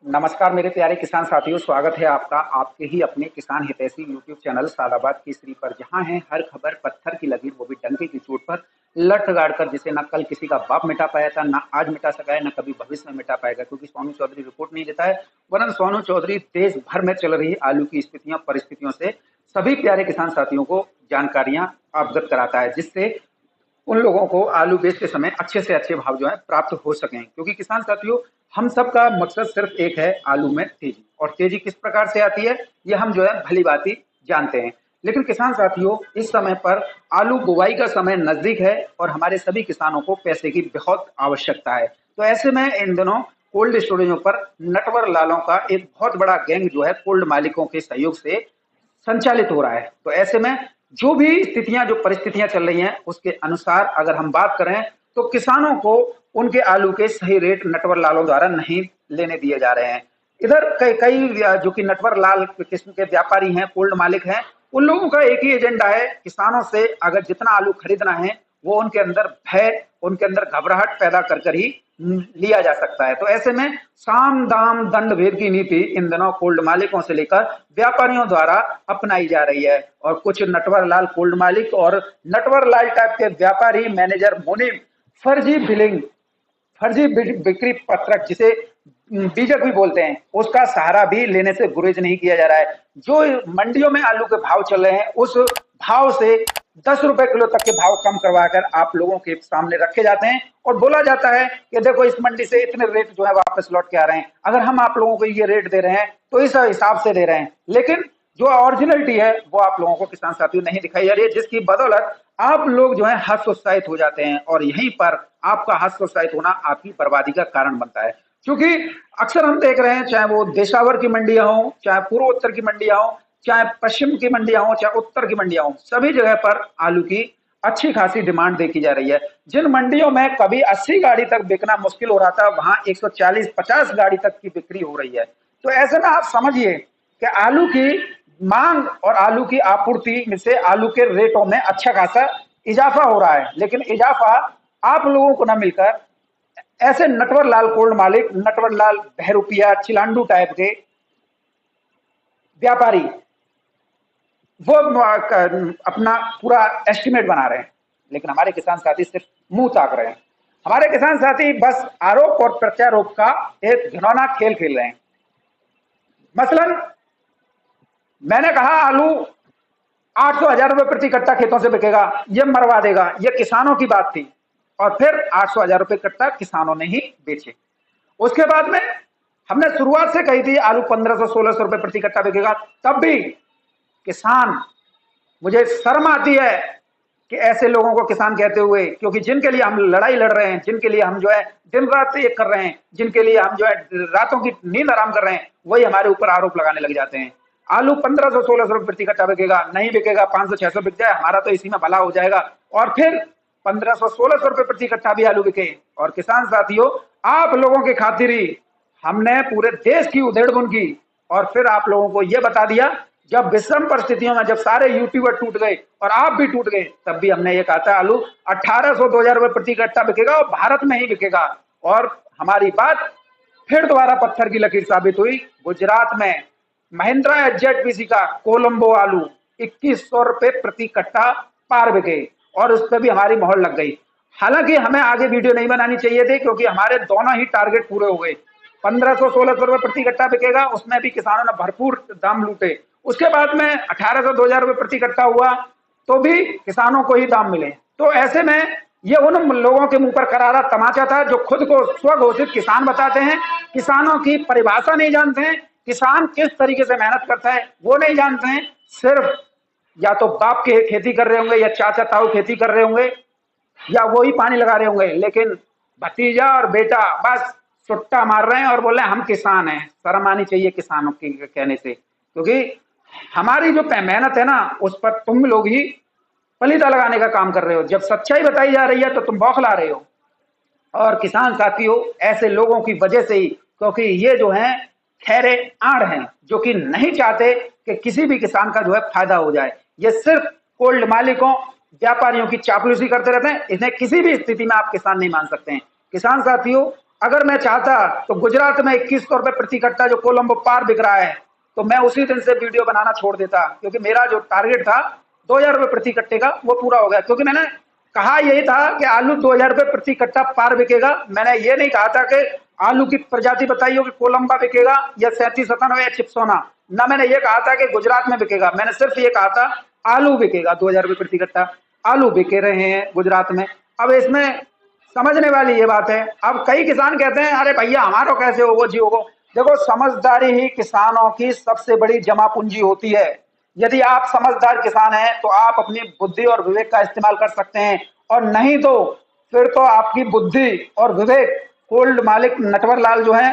नमस्कार मेरे प्यारे किसान साथियों, स्वागत है आपका आपके ही अपने किसान हितैषी यूट्यूब चैनल सादाबाद केसरी पर। जहां है हर खबर पत्थर की लकीर, वो भी डंके की चोट पर लठ गाड़ कर, जिसे ना कल किसी का बाप मिटा पाया था, ना आज मिटा सका है, ना कभी भविष्य में मिटा पाएगा, क्योंकि सोनू चौधरी रिपोर्ट नहीं देता है। वरन सोनू चौधरी देश भर में चल रही आलू की स्थितियों परिस्थितियों से सभी प्यारे किसान साथियों को जानकारियां अवगत कराता है, जिससे उन लोगों को आलू बेचते समय अच्छे से अच्छे भाव जो है प्राप्त हो सकें। क्योंकि किसान साथियों, हम सबका मकसद सिर्फ एक है, आलू में तेजी। और तेजी किस प्रकार से आती है ये हम जो है भली भांति जानते हैं। लेकिन किसान साथियों, इस समय पर आलू बुवाई का समय नजदीक है और हमारे सभी किसानों को पैसे की बहुत आवश्यकता है। तो ऐसे में इन दिनों कोल्ड स्टोरेजों पर नटवर लालों का एक बहुत बड़ा गैंग जो है कोल्ड मालिकों के सहयोग से संचालित हो रहा है। तो ऐसे में जो भी स्थितियां जो परिस्थितियां चल रही हैं उसके अनुसार अगर हम बात करें तो किसानों को उनके आलू के सही रेट नटवर लालों द्वारा नहीं लेने दिए जा रहे हैं। इधर कई कई जो कि नटवर लाल किस्म के व्यापारी हैं, कोल्ड मालिक हैं, उन लोगों का एक ही एजेंडा है, किसानों से अगर जितना आलू खरीदना है वो उनके अंदर भय, उनके अंदर घबराहट पैदा कर कर ही लिया जा सकता है। तो ऐसे में साम दाम दंड भेद की नीति इन दिनों कोल्ड मालिकों से लेकर व्यापारियों द्वारा अपनाई जा रही है। और कुछ नटवर लाल कोल्ड मालिक और नटवर लाल टाइप के व्यापारी मैनेजर मुनीम फर्जी बिलिंग, फर्जी बिक्री पत्रक, जिसे बीजक भी बोलते हैं, उसका सहारा भी लेने से गुरेज नहीं किया जा रहा है। जो मंडियों में आलू के भाव चल रहे हैं उस भाव से 10 रुपए किलो तक के भाव कम करवाकर आप लोगों के सामने रखे जाते हैं और बोला जाता है कि देखो इस मंडी से इतने रेट जो है वापस लौट के आ रहे हैं, अगर हम आप लोगों को ये रेट दे रहे हैं तो इस हिसाब से दे रहे हैं। लेकिन जो ओरिजिनलिटी है वो आप लोगों को किसान साथियों नहीं दिखाई जा रही है, जिसकी बदौलत आप लोग जो है हतोत्साहित हो जाते हैं और यहीं पर आपका हतोत्साहित होना आपकी बर्बादी का कारण बनता है। क्योंकि अक्सर हम देख रहे हैं, चाहे वो देशावर की मंडियां हो, चाहे पूर्वोत्तर की मंडियां हो, चाहे पश्चिम की मंडियां हो, चाहे उत्तर की मंडियां हो, सभी जगह पर आलू की अच्छी खासी डिमांड देखी जा रही है। जिन मंडियों में कभी 80 गाड़ी तक बिकना मुश्किल हो रहा था, वहां 140-50 गाड़ी तक की बिक्री हो रही है। तो ऐसे में आप समझिए कि आलू की मांग और आलू की आपूर्ति में से आलू के रेटों में अच्छा खासा इजाफा हो रहा है। लेकिन इजाफा आप लोगों को न मिलकर ऐसे नटवर लाल कोल्ड मालिक, नटवर लाल बहरूपिया चिलांडू टाइप के व्यापारी वो अपना पूरा एस्टिमेट बना रहे हैं। लेकिन हमारे किसान साथी सिर्फ मुंह ताक रहे हैं। हमारे किसान साथी बस आरोप और प्रत्यारोप का एक घिनौना खेल खेल रहे हैं। मसलन मैंने कहा आलू 800-1000 रुपए प्रति कट्टा खेतों से बिकेगा, ये मरवा देगा, ये किसानों की बात थी। और फिर 800-1000 रुपए कट्टा किसानों ने ही बेचे। उसके बाद में हमने शुरुआत से कही थी आलू 1500-1600 रुपए प्रति कट्टा बिकेगा, तब भी किसान, मुझे शर्म आती है कि ऐसे लोगों को किसान कहते हुए, क्योंकि जिनके लिए हम लड़ाई लड़ रहे हैं, जिनके लिए हम जो है दिन रात एक कर रहे हैं, जिनके लिए हम जो है रातों की नींद आराम कर रहे हैं, वही हमारे ऊपर आरोप लगाने लग जाते हैं। आलू 1500-1600 रुपए प्रति कट्टा बिकेगा, नहीं बिकेगा 500-600 बिक जाए, हमारा तो इसी में भला हो जाएगा। और फिर 1500-1600 रुपए प्रति कट्टा भी आलू बिके। और किसान साथियों, आप लोगों के खातिर ही हमने पूरे देश की उधेड़-बुन की और फिर आप लोगों को यह बता दिया, जब विषम परिस्थितियों में जब सारे यूट्यूबर टूट गए और आप भी टूट गए, तब भी हमने ये कहा था आलू 1800-2000 रुपए प्रति कट्टा बिकेगा और भारत में ही बिकेगा। और हमारी बात फिर दोबारा पत्थर की लकीर साबित हुई। गुजरात में महिंद्रा एचजेडपीसी का कोलंबो आलू 2100 रुपए प्रति कट्टा पार बिके और उस पर भी हमारी मोहर लग गई। हालांकि हमें आगे वीडियो नहीं बनानी चाहिए थी, क्योंकि हमारे दोनों ही टारगेट पूरे हो गए। 1500-1600 रुपए प्रति कट्टा बिकेगा, उसमें भी किसानों ने भरपूर दाम लूटे। उसके बाद में 1800-2000 रुपए प्रति कट्टा हुआ तो भी किसानों को ही दाम मिले। तो ऐसे में ये उन लोगों के मुंह पर करारा तमाचा था जो खुद को स्वघोषित किसान बताते हैं, किसानों की परिभाषा नहीं जानते हैं, किसान किस तरीके से मेहनत करता है वो नहीं जानते हैं। सिर्फ या तो बाप के खेती कर रहे होंगे, या चाचा ताऊ खेती कर रहे होंगे, या वो ही पानी लगा रहे होंगे, लेकिन भतीजा और बेटा बस सुट्टा मार रहे हैं और बोल रहे हैं हम किसान हैं। शर्म आनी चाहिए किसानों के कहने से, क्योंकि हमारी जो मेहनत है ना उस पर तुम लोग ही पलीता लगाने का काम कर रहे हो। जब सच्चाई बताई जा रही है तो तुम बौखला रहे हो। और किसान साथियों, ऐसे लोगों की वजह से ही, क्योंकि ये जो हैं खैरे आड़ हैं जो कि नहीं चाहते कि किसी भी किसान का जो है फायदा हो जाए। ये सिर्फ कोल्ड मालिकों, व्यापारियों की चापलूसी करते रहते हैं। इन्हें किसी भी स्थिति में आप किसान नहीं मान सकते हैं। किसान साथियों, अगर मैं चाहता तो गुजरात में 2100 रुपए प्रति कट्टा जो कोलंबो पार बिक रहा है, तो मैं उसी दिन से वीडियो बनाना छोड़ देता, क्योंकि मेरा जो टारगेट था 2000 रुपए प्रति कट्टे का वो पूरा हो गया। क्योंकि मैंने कहा यही था कि आलू 2000 रुपए प्रति कट्टा पार बिकेगा। मैंने ये नहीं कहा था कि आलू की प्रजाति बताइए कि कोलंबा बिकेगा या 3797 या चिप्सोना, ना मैंने ये कहा था कि गुजरात में बिकेगा। मैंने सिर्फ ये कहा था आलू बिकेगा 2000 रुपए प्रति कट्टा। आलू बिके रहे हैं गुजरात में। अब इसमें समझने वाली ये बात है। अब कई किसान कहते हैं अरे भैया हमारा कैसे होगा जी होगा। देखो, समझदारी ही किसानों की सबसे बड़ी जमा पूंजी होती है। यदि आप समझदार किसान हैं तो आप अपनी बुद्धि और विवेक का इस्तेमाल कर सकते हैं, और नहीं तो फिर तो आपकी बुद्धि और विवेक कोल्ड मालिक नटवर लाल जो है,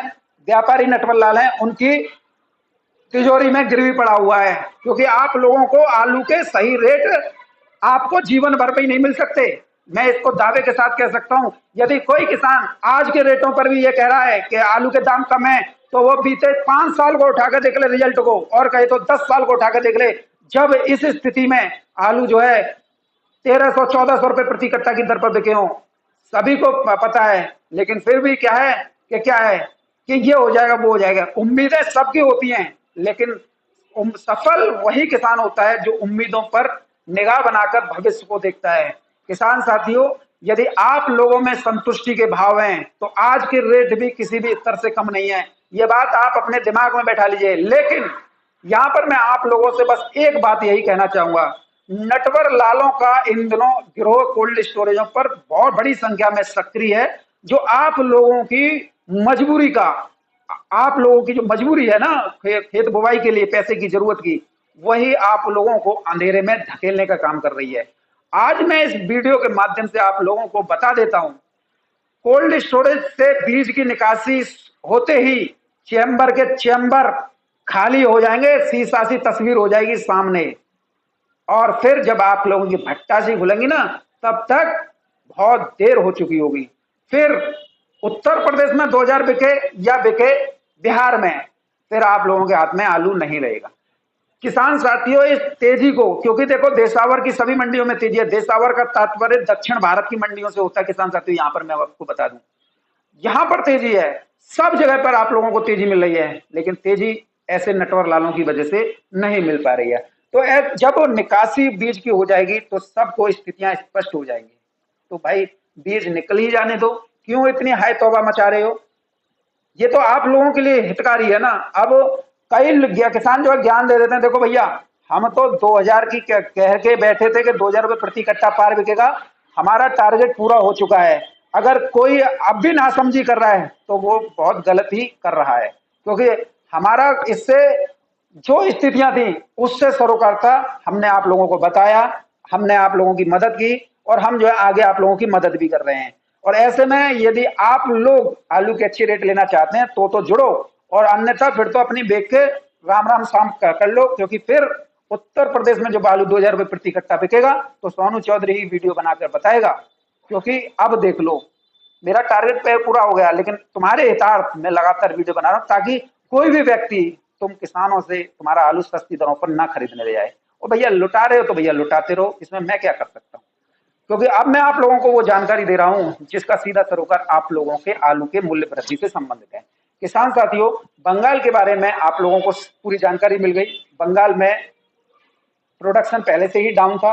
व्यापारी नटवर लाल हैं, उनकी तिजोरी में गिरवी पड़ा हुआ है। क्योंकि आप लोगों को आलू के सही रेट आपको जीवन भर पे ही नहीं मिल सकते। मैं इसको दावे के साथ कह सकता हूं, यदि कोई किसान आज के रेटों पर भी ये कह रहा है कि आलू के दाम कम है, तो वो बीते 5 साल को उठाकर देख ले रिजल्ट को, और कहे तो 10 साल को उठाकर देख ले, जब इस स्थिति में आलू जो है 1300-1400 रुपए प्रति कट्टा की दर पर बिके हों। सभी को पता है, लेकिन फिर भी क्या है कि ये हो जाएगा वो हो जाएगा। उम्मीदें सबकी होती हैं, लेकिन सफल वही किसान होता है जो उम्मीदों पर निगाह बनाकर भविष्य को देखता है। किसान साथियों, यदि आप लोगों में संतुष्टि के भाव हैं तो आज के रेट भी किसी भी स्तर से कम नहीं है। ये बात आप अपने दिमाग में बैठा लीजिए। लेकिन यहां पर मैं आप लोगों से बस एक बात यही कहना चाहूंगा, नटवर लालों का इन दिनों गिरोह कोल्ड स्टोरेजों पर बहुत बड़ी संख्या में सक्रिय है, जो आप लोगों की मजबूरी का, आप लोगों की जो मजबूरी है ना खेत बुवाई के लिए पैसे की जरूरत की, वही आप लोगों को अंधेरे में धकेलने का काम कर रही है। आज मैं इस वीडियो के माध्यम से आप लोगों को बता देता हूं, कोल्ड स्टोरेज से बीज की निकासी होते ही चैम्बर के चैम्बर खाली हो जाएंगे, शीशा सी तस्वीर हो जाएगी सामने, और फिर जब आप लोगों की भट्टासी खुलेंगी ना, तब तक बहुत देर हो चुकी होगी। फिर उत्तर प्रदेश में 2000 बिके या बिके बिहार में, फिर आप लोगों के हाथ में आलू नहीं रहेगा। किसान साथियों, इस तेजी को, क्योंकि देखो देशावर की सभी मंडियों में तेजी है। देशावर का तात्पर्य दक्षिण भारत की मंडियों से होता है। किसान साथियों, यहां पर मैं आपको बता दूं, यहां पर तेजी है, सब जगह पर आप लोगों को तेजी मिल रही है, लेकिन तेजी ऐसे नटवर लालों की वजह से नहीं मिल पा रही है। तो जब निकासी बीज की हो जाएगी तो सबको स्थितियां स्पष्ट हो जाएंगी। तो भाई बीज निकल ही जाने दो, क्यों इतनी हाई तौबा मचा रहे हो? ये तो आप लोगों के लिए हितकारी है ना। अब कई किसान जो है ज्ञान दे देते हैं, देखो भैया हम तो 2000 की कह के बैठे थे कि 2000 रुपए प्रति कट्टा पार बिकेगा, हमारा टारगेट पूरा हो चुका है। अगर कोई अब भी नासमझी कर रहा है तो वो बहुत गलत ही कर रहा है, क्योंकि हमारा इससे जो स्थितियां थी उससे सरोकार था। हमने आप लोगों को बताया, हमने आप लोगों की मदद की, और हम जो है आगे आप लोगों की मदद भी कर रहे हैं। और ऐसे में यदि आप लोग आलू के अच्छे रेट लेना चाहते हैं तो जुड़ो, और अन्यथा फिर तो अपनी बेच के राम राम शाम कर लो। क्योंकि फिर उत्तर प्रदेश में जब आलू 2000 रुपए प्रति कट्टा बिकेगा तो सोनू चौधरी ही वीडियो बनाकर बताएगा। क्योंकि अब देख लो, मेरा टारगेट पे पूरा हो गया, लेकिन तुम्हारे हितार्थ मैं लगातार वीडियो बना रहा हूं, ताकि कोई भी व्यक्ति तुम किसानों से तुम्हारा आलू सस्ती दरों पर ना खरीदने ले जाए। और भैया लुटा रहे हो तो भैया लुटाते रहो, इसमें मैं क्या कर सकता हूँ? क्योंकि अब मैं आप लोगों को वो जानकारी दे रहा हूं जिसका सीधा सरोकार आप लोगों के आलू के मूल्य वृद्धि से संबंधित है। किसान साथियों, बंगाल के बारे में आप लोगों को पूरी जानकारी मिल गई। बंगाल में प्रोडक्शन पहले से ही डाउन था।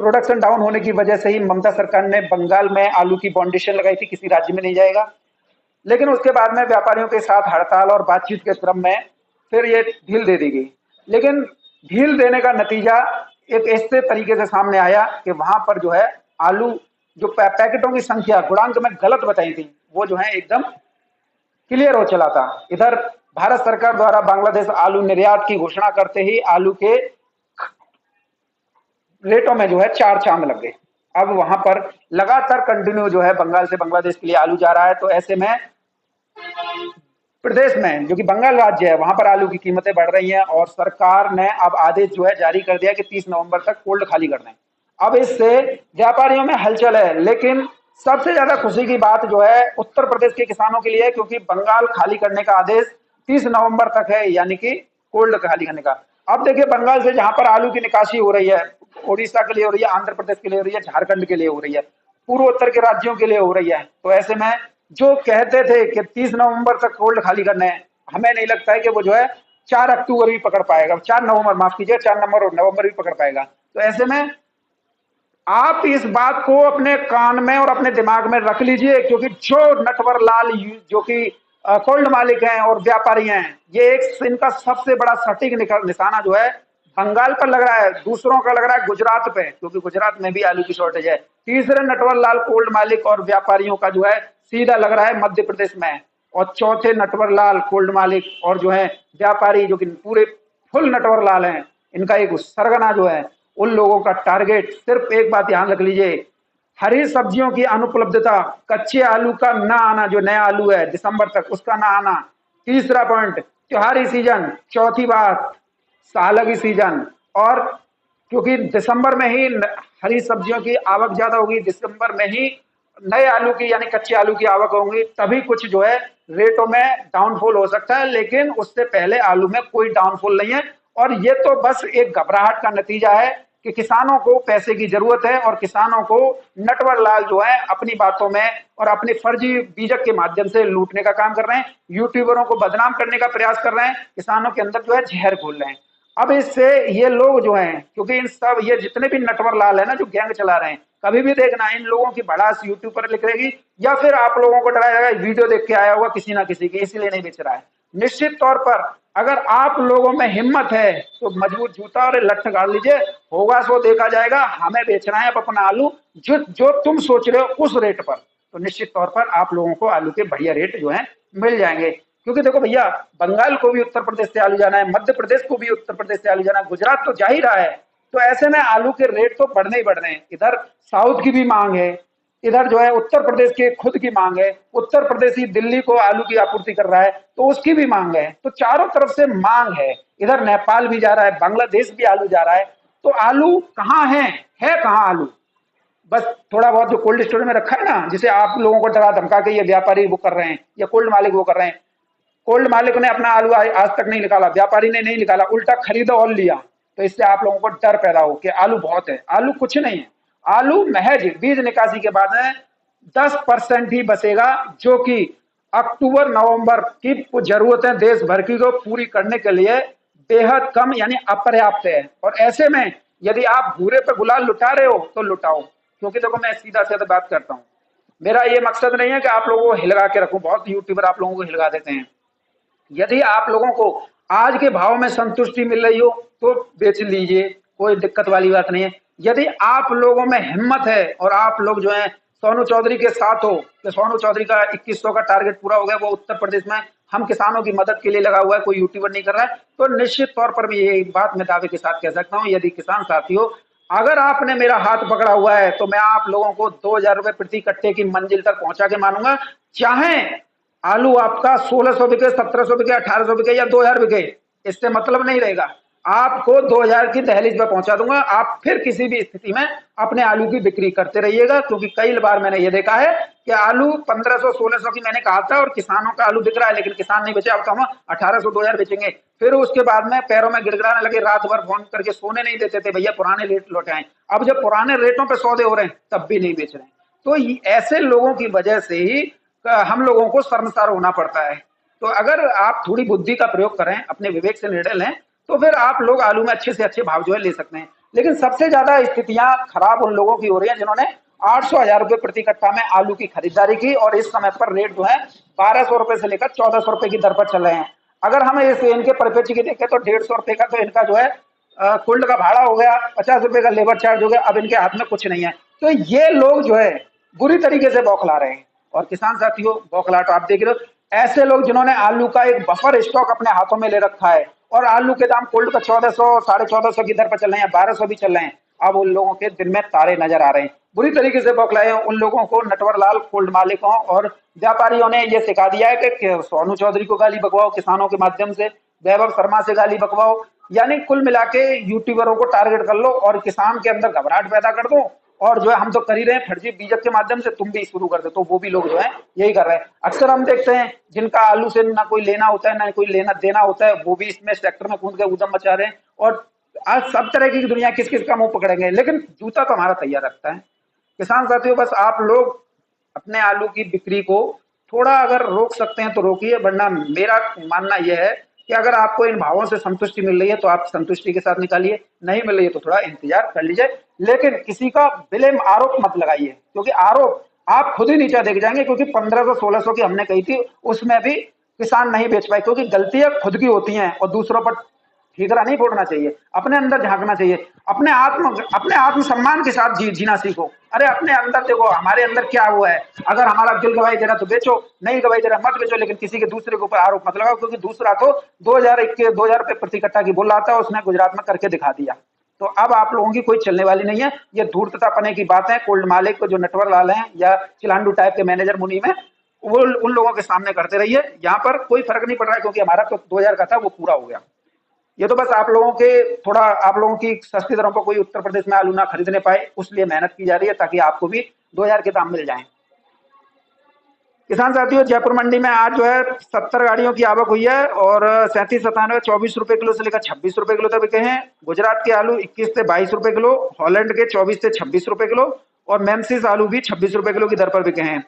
प्रोडक्शन डाउन होने की वजह से ही ममता सरकार ने बंगाल में आलू की बाउंडेशन लगाई थी, किसी राज्य में नहीं जाएगा। लेकिन उसके बाद में व्यापारियों के साथ हड़ताल और बातचीत के क्रम में फिर ये ढील दे दी गई। लेकिन ढील देने का नतीजा एक ऐसे तरीके से सामने आया कि वहां पर जो है आलू जो पैकेटों की संख्या गुणांक में गलत बताई थी, वो जो है एकदम क्लियर हो चला था। इधर भारत सरकार द्वारा बांग्लादेश आलू निर्यात की घोषणा करते ही आलू के रेटों में जो है 4 चांद लग गए। अब वहां पर लगातार कंटिन्यू जो है बंगाल से बांग्लादेश के लिए आलू जा रहा है। तो ऐसे में प्रदेश में जो कि बंगाल राज्य है, वहां पर आलू की कीमतें बढ़ रही हैं, और सरकार ने अब आदेश जो है जारी कर दिया कि 30 नवंबर तक कोल्ड खाली कर दें। अब इससे व्यापारियों में हलचल है, लेकिन सबसे ज्यादा खुशी की बात जो है उत्तर प्रदेश के किसानों के लिए है, क्योंकि बंगाल खाली करने का आदेश 30 नवंबर तक है, यानी कि कोल्ड खाली करने का। अब देखिए, बंगाल से जहां पर आलू की निकासी हो रही है, उड़ीसा के लिए हो रही है, आंध्र प्रदेश के लिए हो रही है, झारखंड के लिए हो रही है, पूर्वोत्तर के राज्यों के लिए हो रही है। तो ऐसे में जो कहते थे कि 30 नवंबर तक कोल्ड खाली करने हैं, हमें नहीं लगता है कि वो जो है 4 अक्टूबर भी पकड़ पाएगा, 4 नवंबर माफ कीजिए, 4 नवंबर और नवंबर भी पकड़ पाएगा। तो ऐसे में आप इस बात को अपने कान में और अपने दिमाग में रख लीजिए, क्योंकि जो नटवर लाल जो कि कोल्ड मालिक हैं और व्यापारी हैं, ये एक इनका सबसे बड़ा सटीक निशाना जो है बंगाल पर लग रहा है, दूसरों का लग रहा है गुजरात पे, क्योंकि गुजरात में भी आलू की शॉर्टेज है। तीसरे नटवर लाल कोल्ड मालिक और व्यापारियों का जो है सीधा लग रहा है मध्य प्रदेश में, और चौथे नटवर लाल कोल्ड मालिक और जो है व्यापारी जो कि पूरे फुल नटवर लाल हैं, इनका एक सरगना जो है उन लोगों का टारगेट। सिर्फ एक बात ध्यान रख लीजिए, हरी सब्जियों की अनुपलब्धता, कच्चे आलू का ना आना, जो नया आलू है दिसंबर तक उसका ना आना, तीसरा पॉइंट त्योहारी सीजन, चौथी बात सालगी सीजन। और क्योंकि दिसंबर में ही हरी सब्जियों की आवक ज्यादा होगी, दिसंबर में ही नए आलू की यानी कच्चे आलू की आवक होगी, तभी कुछ जो है रेटों में डाउनफॉल हो सकता है, लेकिन उससे पहले आलू में कोई डाउनफॉल नहीं है। और ये तो बस एक घबराहट का नतीजा है कि किसानों को पैसे की जरूरत है, और किसानों को नटवर लाल जो है अपनी बातों में और अपनी फर्जी बीजक के माध्यम से लूटने का काम कर रहे हैं, यूट्यूबरों को बदनाम करने का प्रयास कर रहे हैं, किसानों के अंदर जो है जहर घोल रहे हैं। अब इससे ये लोग जो हैं, क्योंकि इन सब ये जितने भी नटवर लाल है ना जो गैंग चला रहे हैं, कभी भी देखना इन लोगों की भड़ास यूट्यूब पर लिख रहेगी, या फिर आप लोगों को डराया जाएगा वीडियो देख के आया हुआ किसी ना किसी की, इसलिए नहीं बेच रहा है। निश्चित तौर पर अगर आप लोगों में हिम्मत है तो मजबूत जूता और लठ गाड़ लीजिए, होगा सो देखा जाएगा। हमें बेचना है अब अपना आलू जो जो तुम सोच रहे हो उस रेट पर, तो निश्चित तौर पर आप लोगों को आलू के बढ़िया रेट जो है मिल जाएंगे। क्योंकि देखो भैया, बंगाल को भी उत्तर प्रदेश से आलू जाना है, मध्य प्रदेश को भी उत्तर प्रदेश से आलू जाना है, गुजरात तो जा ही रहा है। तो ऐसे में आलू के रेट तो बढ़ने ही बढ़ने हैं। इधर साउथ की भी मांग है, इधर जो है उत्तर प्रदेश की खुद की मांग है, उत्तर प्रदेश ही दिल्ली को आलू की आपूर्ति कर रहा है तो उसकी भी मांग है। तो चारों तरफ से मांग है, इधर नेपाल भी जा रहा है, बांग्लादेश भी आलू जा रहा है। तो आलू कहाँ है कहाँ आलू? बस थोड़ा बहुत जो कोल्ड स्टोरेज में रखा है ना, जिसे आप लोगों को डरा धमका के ये व्यापारी वो कर रहे हैं या कोल्ड मालिक वो कर रहे हैं। कोल्ड मालिक ने अपना आलू आज तक नहीं निकाला, व्यापारी ने नहीं निकाला, उल्टा खरीदा और लिया। तो इससे आप लोगों को डर पैदा हो कि आलू बहुत है। आलू कुछ नहीं है, आलू महज बीज निकासी के बाद में 10% ही बचेगा, जो कि अक्टूबर नवंबर की जरूरतें देश भर की को पूरी करने के लिए बेहद कम यानी अपर्याप्त है। और ऐसे में यदि आप भूरे पे गुलाल लुटा रहे हो तो लुटाओ, क्योंकि देखो मैं सीधा सीधा बात करता हूँ, मेरा ये मकसद नहीं है कि आप लोगों को हिलगा के रखूं, बहुत यूट्यूबर आप लोगों को हिलगा देते हैं। यदि आप लोगों को आज के भाव में संतुष्टि मिल रही हो तो बेच लीजिए, कोई दिक्कत वाली बात नहीं है। यदि आप लोगों में हिम्मत है और आप लोग जो है सोनू चौधरी के साथ हो, कि सोनू चौधरी का 2100 का टारगेट पूरा हो गया, वो उत्तर प्रदेश में हम किसानों की मदद के लिए लगा हुआ है, कोई यूट्यूबर नहीं कर रहा है, तो निश्चित तौर पर भी ये बात मैं दावे के साथ कह सकता हूँ, यदि किसान साथी हो, अगर आपने मेरा हाथ पकड़ा हुआ है तो मैं आप लोगों को 2000 रुपए प्रति कट्टे की मंजिल तक पहुंचा के मानूंगा। चाहे आलू आपका 1600 बिके, 1700 बिके, 1800 बिके या 2000 बिके, इससे मतलब नहीं रहेगा, आपको 2000 की दहलीज पर पहुंचा दूंगा। आप फिर किसी भी स्थिति में अपने आलू की बिक्री करते रहिएगा, क्योंकि कई बार मैंने ये देखा है कि आलू 1500 1600 की मैंने कहा था और किसानों का आलू बिक रहा है, लेकिन किसान नहीं बेचे। अब तो हम 1800 2000 बेचेंगे, फिर उसके बाद में पैरों में गिड़गिड़ाने लगे, रात भर फोन करके सोने नहीं देते थे, भैया पुराने रेट लौटाएं। अब जब पुराने रेटों पर सौदे हो रहे हैं तब भी नहीं बेच रहे हैं। तो ऐसे लोगों की वजह से ही हम लोगों को शर्मसार होना पड़ता है। तो अगर आप थोड़ी बुद्धि का प्रयोग करें, अपने विवेक से निर्णय लें, तो फिर आप लोग आलू में अच्छे से अच्छे भाव जो है ले सकते हैं। लेकिन सबसे ज्यादा स्थितियां खराब उन लोगों की हो रही है जिन्होंने 800 1000 रुपए प्रति कट्टा में आलू की खरीदारी की, और इस समय पर रेट जो है 1200 रुपए से लेकर 1400 रुपए की दर पर चल रहे हैं। अगर हम इनके परिप्रेक्ष्य की देखें तो 150 रुपए का तो इनका जो है कुल्ड का भाड़ा हो गया, 50 रुपए का लेबर चार्ज हो गया, अब इनके हाथ में कुछ नहीं है। तो ये लोग जो है बुरी तरीके से बौखला रहे हैं। और किसान साथियों, बौखलाहट आप देख रहे हो, ऐसे लोग जिन्होंने आलू का एक बफर स्टॉक अपने हाथों में ले रखा है और आलू के दाम कोल्ड का 1400 1450 की दर पर चल रहे हैं, 1200 भी चल रहे हैं, अब उन लोगों के दिन में तारे नजर आ रहे हैं। बुरी तरीके से बौखलाए हैं। उन लोगों को नटवर लाल कोल्ड मालिकों और व्यापारियों ने यह सिखा दिया है कि सोनू चौधरी को गाली बकवाओ किसानों के माध्यम से, वैभव शर्मा से गाली बकवाओ, यानी कुल मिला के यूट्यूबरों को टारगेट कर लो और किसान के अंदर घबराहट पैदा कर दो। और जो है हम तो कर ही रहे हैं, फर्जी बीजक के माध्यम से तुम भी शुरू कर दो, तो वो भी लोग जो है यही कर रहे हैं। अक्सर हम देखते हैं जिनका आलू से ना कोई लेना होता है ना कोई लेना देना होता है, वो भी इसमें सेक्टर में कूद के उद्यम मचा रहे हैं। और आज सब तरह की दुनिया किस किस का मुंह पकड़ेंगे, लेकिन जूता तो हमारा तैयार रखता है। किसान साथियों बस आप लोग अपने आलू की बिक्री को थोड़ा अगर रोक सकते हैं तो रोकिए, वरना मेरा मानना यह है कि अगर आपको इन भावों से संतुष्टि मिल रही है तो आप संतुष्टि के साथ निकालिए, नहीं मिल रही है तो थोड़ा इंतजार कर लीजिए, लेकिन किसी का ब्लेम आरोप मत लगाइए, क्योंकि आरोप आप खुद ही नीचा देख जाएंगे। क्योंकि 1500-1600 की हमने कही थी, उसमें भी किसान नहीं बेच पाए, क्योंकि गलतियां खुद की होती हैं और दूसरों पर ठीकरा नहीं फोड़ना चाहिए, अपने अंदर झांकना चाहिए, अपने आत्म सम्मान के साथ जीना सीखो। अरे अपने अंदर देखो हमारे अंदर क्या हुआ है, अगर हमारा दिल गवाही दे रहा तो बेचो, नहीं गवाही दे रहा मत बेचो, लेकिन किसी के दूसरे के ऊपर आरोप मत लगाओ, क्योंकि दूसरा तो 2000 रुपए प्रति कट्टा की बोल रहा था, उसने गुजरात में करके दिखा दिया। तो अब आप लोगों की कोई चलने वाली नहीं है, ये धूर्ततापने की बात है। कोल्ड मालिक को जो नटवर लाल हैं या चिलांडू टाइप के मैनेजर मुनीम है, वो उन लोगों के सामने करते रहिए, यहाँ पर कोई फर्क नहीं पड़ रहा है, क्योंकि हमारा तो 2000 का था वो पूरा हो गया। ये तो बस आप लोगों के थोड़ा आप लोगों की सस्ती दरों पर कोई उत्तर प्रदेश में आलू ना खरीदने पाए, उसलिए मेहनत की जा रही है ताकि आपको भी 2000 के दाम मिल जाएं। किसान साथियों जयपुर मंडी में आज जो है 70 गाड़ियों की आवक हुई है और 37-97 24 रुपए किलो से लेकर 26 रुपए किलो तक बिके हैं। गुजरात के आलू 21 से 22 रुपए किलो, हॉलैंड के 24 से 26 रुपए किलो और मेमसिस आलू भी 26 रुपए किलो की दर पर बिके हैं।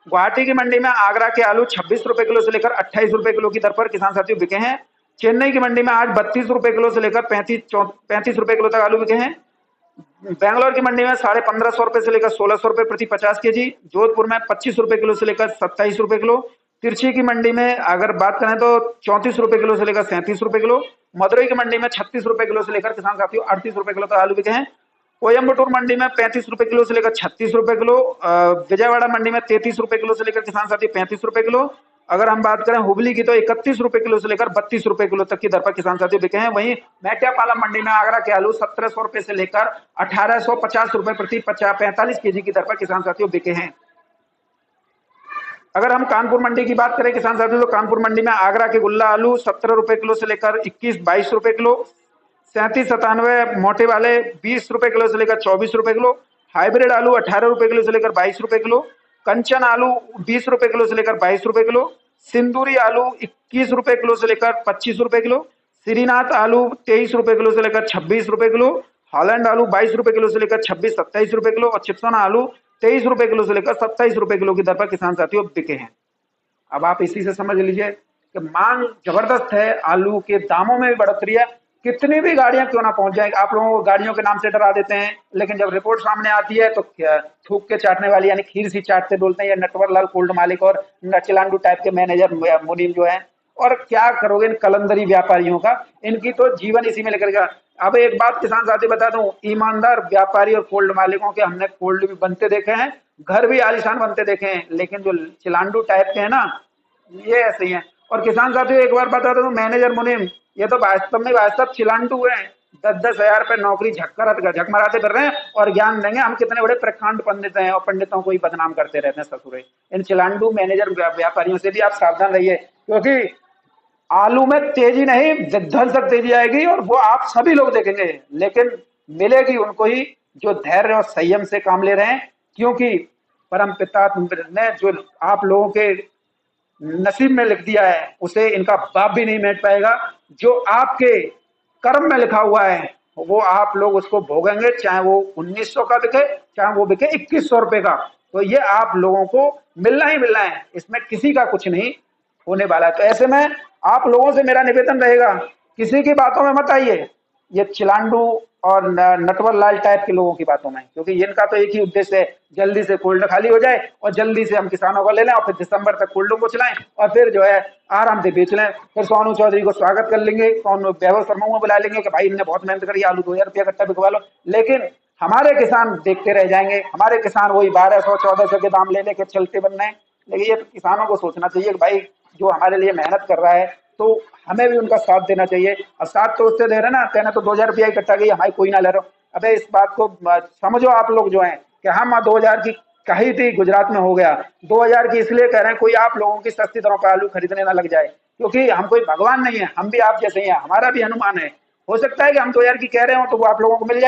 गुवाहाटी की मंडी में आगरा के आलू 26 रुपए किलो से लेकर 28 रुपए किलो की दर पर किसान साथियों बिके हैं। चेन्नई की मंडी में आज 32 रुपए किलो से लेकर 35 रुपए किलो तक आलू बिके हैं। बैंगलोर की मंडी में 1550 रुपए से लेकर 1600 रुपए प्रति 50 केजी। जोधपुर में 25 रुपए किलो से लेकर 27 रुपए किलो। तिरछी की मंडी में अगर बात करें तो 34 रुपए किलो से लेकर 37 रुपए किलो। मदुरई की मंडी में 36 रुपए किलो से लेकर किसान साथियों 38 रुपए किलो तक आलू बिके हैं। कोयम्बटूर मंडी में 35 रुपए किलो से लेकर 36 रुपए किलो। विजयवाड़ा मंडी में 33 रुपए किलो से लेकर किसान साथियों 35 रुपए किलो। अगर हम बात करें हुबली की तो 31 रुपए किलो से लेकर 32 रुपए किलो तक की दर पर किसान साथियों बिके हैं। वहीं मेटियापालम मंडी में आगरा के आलू 1700 रुपए से लेकर 1850 रुपए प्रति 45 केजी की दर पर किसान साथियों बिके हैं। अगर हम कानपुर मंडी की बात करें किसान साथियों, तो कानपुर मंडी में आगरा के गुल्ला आलू 17 रुपए किलो से लेकर 21-22 रुपए किलो। 37-97 मोटे वाले 20 रुपए किलो से लेकर 24 रुपए किलो। हाइब्रिड आलू 18 रुपए किलो से लेकर 22 रुपए किलो। कंचन आलू 20 रुपए किलो से लेकर 22 रुपए किलो। सिंदूरी आलू 21 रुपए किलो से लेकर 25 रुपए किलो। श्रीनाथ आलू 23 रुपए किलो से लेकर 26 रुपए किलो। हॉलैंड आलू 22 रुपए किलो से लेकर 26-27 रुपए किलो और चिप्सोना आलू 23 रुपए किलो से लेकर 27 रुपए किलो की दर पर किसान साथियों बिके हैं। अब आप इसी से समझ लीजिए कि मांग जबरदस्त है, आलू के दामों में भी बढ़ोतरी है। कितनी भी गाड़ियां क्यों ना पहुंच जाए, आप लोगों को गाड़ियों के नाम से डरा देते हैं, लेकिन जब रिपोर्ट सामने आती है तो थूक के चाटने वाली यानी खीर सी चाटते बोलते हैं ये नटवर लाल कोल्ड मालिक और चिलांडू टाइप के मैनेजर मुनीम जो है। और क्या करोगे इन कलंदरी व्यापारियों का, इनकी तो जीवन इसी में लेकर गया। अब एक बात किसान साथी बता दूं, ईमानदार व्यापारी और कोल्ड मालिकों के हमने कोल्ड भी बनते देखे हैं, घर भी आलीशान बनते देखे हैं, लेकिन जो चिलांडू टाइप के हैं ना, ये ऐसे ही है। और किसान साथियों एक बार बता दूं, मैनेजर मुनीम ये तो वास्तव चिलांटू है, 10-10 हजार पे नौकरी झक मराते फिर रहे हैं और ज्ञान देंगे हम कितने बड़े प्रकांड पंडित हैं और पंडितों को ही बदनाम करते रहते हैं ससुरे। इन चिलांटू मैनेजर व्यापारियों से भी आप सावधान रहिए, क्योंकि आलू में तेजी नहीं विध्वंसक तेजी आएगी और वो आप सभी लोग देखेंगे, लेकिन मिलेगी उनको ही जो धैर्य और संयम से काम ले रहे हैं। क्योंकि परम पिता ने जो आप लोगों के नसीब में लिख दिया है उसे इनका बाप भी नहीं मेट पाएगा। जो आपके कर्म में लिखा हुआ है वो आप लोग उसको भोगेंगे, चाहे वो 1900 का बिके चाहे वो बिके 2100 रुपए का, तो ये आप लोगों को मिलना ही मिलना है, इसमें किसी का कुछ नहीं होने वाला है। तो ऐसे में आप लोगों से मेरा निवेदन रहेगा, किसी की बातों में मत आइए, ये चिलांडू और नटवर लाल टाइप के लोगों की बातों में, क्योंकि इनका तो एक ही उद्देश्य है, जल्दी से कोल्ड खाली हो जाए और जल्दी से हम किसानों को ले लें और फिर दिसंबर तक कोल्डों को चलाएं और फिर जो है आराम से बेच लें। फिर सोनू चौधरी को स्वागत कर लेंगे, वैभव शर्मा को बुला लेंगे कि भाई इनने बहुत मेहनत करी, आलू 2000 रुपया कट्टा बिकवा लो, लेकिन हमारे किसान देखते रह जाएंगे, हमारे किसान वही 1200-1400 के दाम ले लेके चलते बन रहे हैं। लेकिन ये किसानों को सोचना चाहिए कि भाई जो हमारे लिए मेहनत कर रहा है तो हमें भी उनका साथ देना चाहिए। और साथ तो उससे दे रहे ना, कहना तो 2000 रुपया ही कट्टा गई, हमारी कोई ना ले रहा। अबे इस बात को समझो आप लोग जो हैं कि हम 2000 की कही थी गुजरात में हो गया, 2000 की इसलिए कह रहे हैं कोई आप लोगों की सस्ती दरों पर आलू खरीदने ना लग जाए, क्योंकि हम कोई भगवान नहीं है, हम भी आप जैसे ही हैं, हमारा भी अनुमान है। हो सकता है कि हम 2000 की कह रहे हो तो वो आप लोगों को मिल जाए।